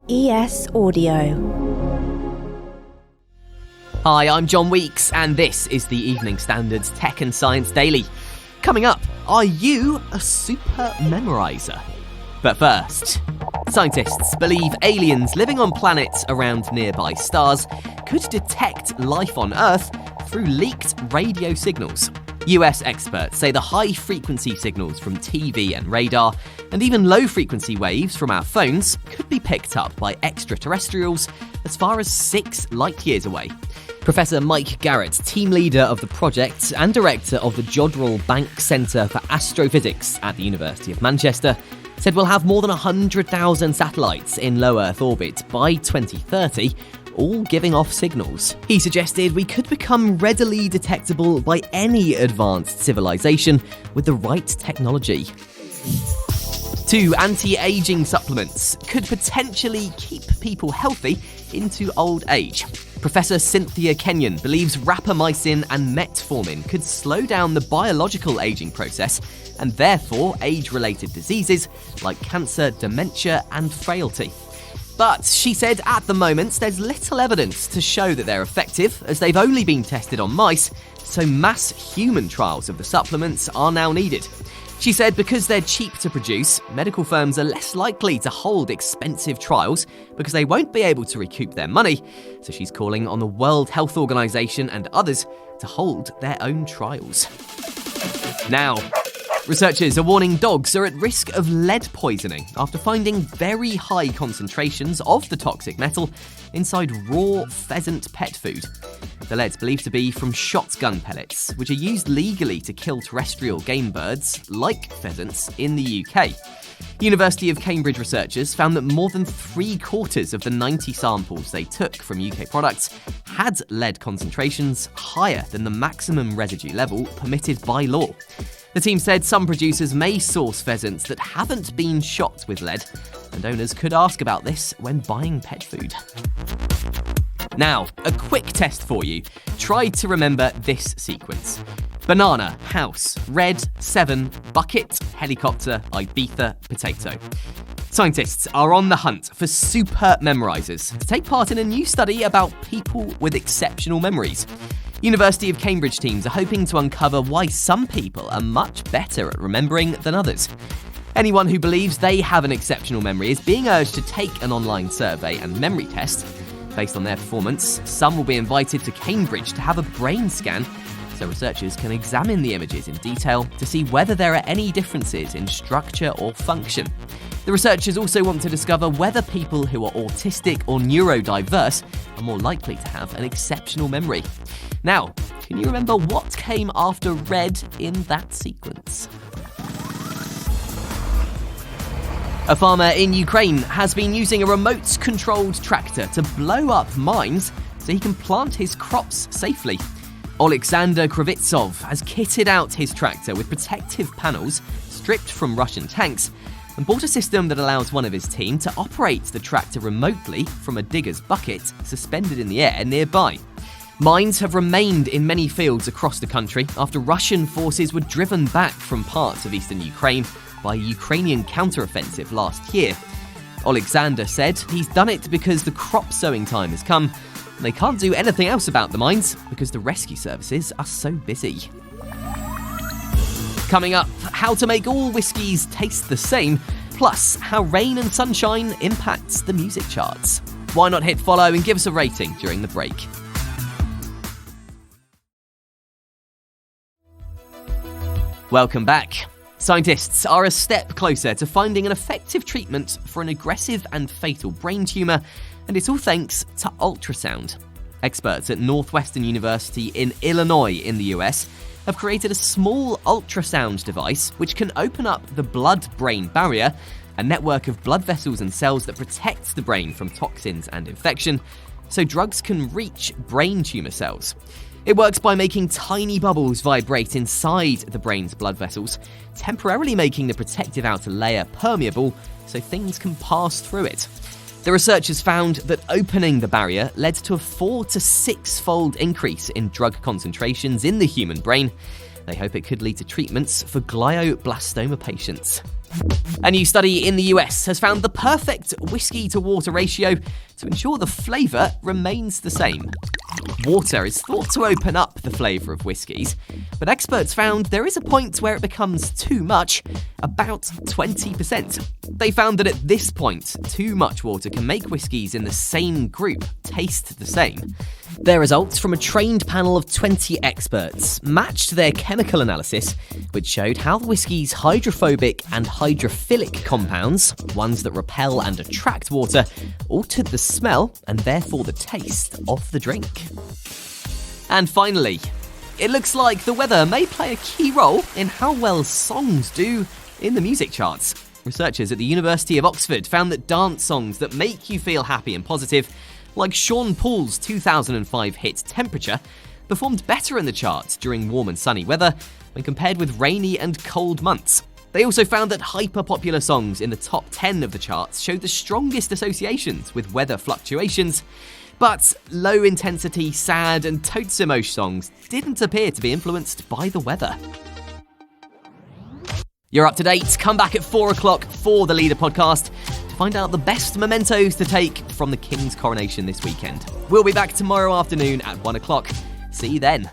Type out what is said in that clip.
ES Audio. Hi, I'm John Weeks, and this is the Evening Standard's Tech and Science Daily. Coming up, are you a super memoriser? But first, scientists believe aliens living on planets around nearby stars could detect life on Earth through leaked radio signals. US experts say the high-frequency signals from TV and radar, and even low-frequency waves from our phones, could be picked up by extraterrestrials as far as 6 light-years away. Professor Mike Garrett, team leader of the project and director of the Jodrell Bank Centre for Astrophysics at the University of Manchester, said we'll have more than 100,000 satellites in low Earth orbit by 2030, all giving off signals. He suggested we could become readily detectable by any advanced civilization with the right technology. 2 anti-aging supplements could potentially keep people healthy into old age. Professor Cynthia Kenyon believes rapamycin and metformin could slow down the biological aging process and therefore age-related diseases like cancer, dementia and frailty. But she said at the moment there's little evidence to show that they're effective, as they've only been tested on mice, so mass human trials of the supplements are now needed. She said because they're cheap to produce, medical firms are less likely to hold expensive trials because they won't be able to recoup their money, so she's calling on the World Health Organization and others to hold their own trials. Now, researchers are warning dogs are at risk of lead poisoning after finding very high concentrations of the toxic metal inside raw pheasant pet food. The lead's believed to be from shotgun pellets, which are used legally to kill terrestrial game birds, like pheasants, in the UK. University of Cambridge researchers found that more than 3/4 of the 90 samples they took from UK products had lead concentrations higher than the maximum residue level permitted by law. The team said some producers may source pheasants that haven't been shot with lead, and owners could ask about this when buying pet food. Now, a quick test for you. Try to remember this sequence: banana, house, red, 7, bucket, helicopter, Ibiza, potato. Scientists are on the hunt for super memorisers to take part in a new study about people with exceptional memories. University of Cambridge teams are hoping to uncover why some people are much better at remembering than others. Anyone who believes they have an exceptional memory is being urged to take an online survey and memory test. Based on their performance, some will be invited to Cambridge to have a brain scan, so researchers can examine the images in detail to see whether there are any differences in structure or function. The researchers also want to discover whether people who are autistic or neurodiverse are more likely to have an exceptional memory. Now, can you remember what came after red in that sequence? A farmer in Ukraine has been using a remote-controlled tractor to blow up mines so he can plant his crops safely. Alexander Kravitsov has kitted out his tractor with protective panels stripped from Russian tanks and bought a system that allows one of his team to operate the tractor remotely from a digger's bucket suspended in the air nearby. Mines have remained in many fields across the country after Russian forces were driven back from parts of eastern Ukraine by a Ukrainian counter-offensive last year. Alexander said he's done it because the crop sowing time has come, and they can't do anything else about the mines because the rescue services are so busy. Coming up, how to make all whiskies taste the same, plus how rain and sunshine impacts the music charts. Why not hit follow and give us a rating during the break? Welcome back. Scientists are a step closer to finding an effective treatment for an aggressive and fatal brain tumour, and it's all thanks to ultrasound. Experts at Northwestern University in Illinois in the US have created a small ultrasound device which can open up the blood-brain barrier, a network of blood vessels and cells that protects the brain from toxins and infection, so drugs can reach brain tumour cells. It works by making tiny bubbles vibrate inside the brain's blood vessels, temporarily making the protective outer layer permeable so things can pass through it. The researchers found that opening the barrier led to a 4 to 6-fold increase in drug concentrations in the human brain. They hope it could lead to treatments for glioblastoma patients. A new study in the US has found the perfect whiskey-to-water ratio to ensure the flavour remains the same. Water is thought to open up the flavour of whiskies, but experts found there is a point where it becomes too much, about 20%. They found that at this point, too much water can make whiskies in the same group taste the same. Their results from a trained panel of 20 experts matched their chemical analysis, which showed how the whiskey's hydrophobic and hydrophilic compounds, ones that repel and attract water, altered the smell and therefore the taste of the drink. And finally, it looks like the weather may play a key role in how well songs do in the music charts. Researchers at the University of Oxford found that dance songs that make you feel happy and positive, like Sean Paul's 2005 hit Temperature, performed better in the charts during warm and sunny weather when compared with rainy and cold months. They also found that hyper-popular songs in the top 10 of the charts showed the strongest associations with weather fluctuations, but low-intensity, sad and totes emotion songs didn't appear to be influenced by the weather. You're up to date. Come back at 4 o'clock for the Leader podcast to find out the best mementos to take from the King's coronation this weekend. We'll be back tomorrow afternoon at 1 o'clock. See you then.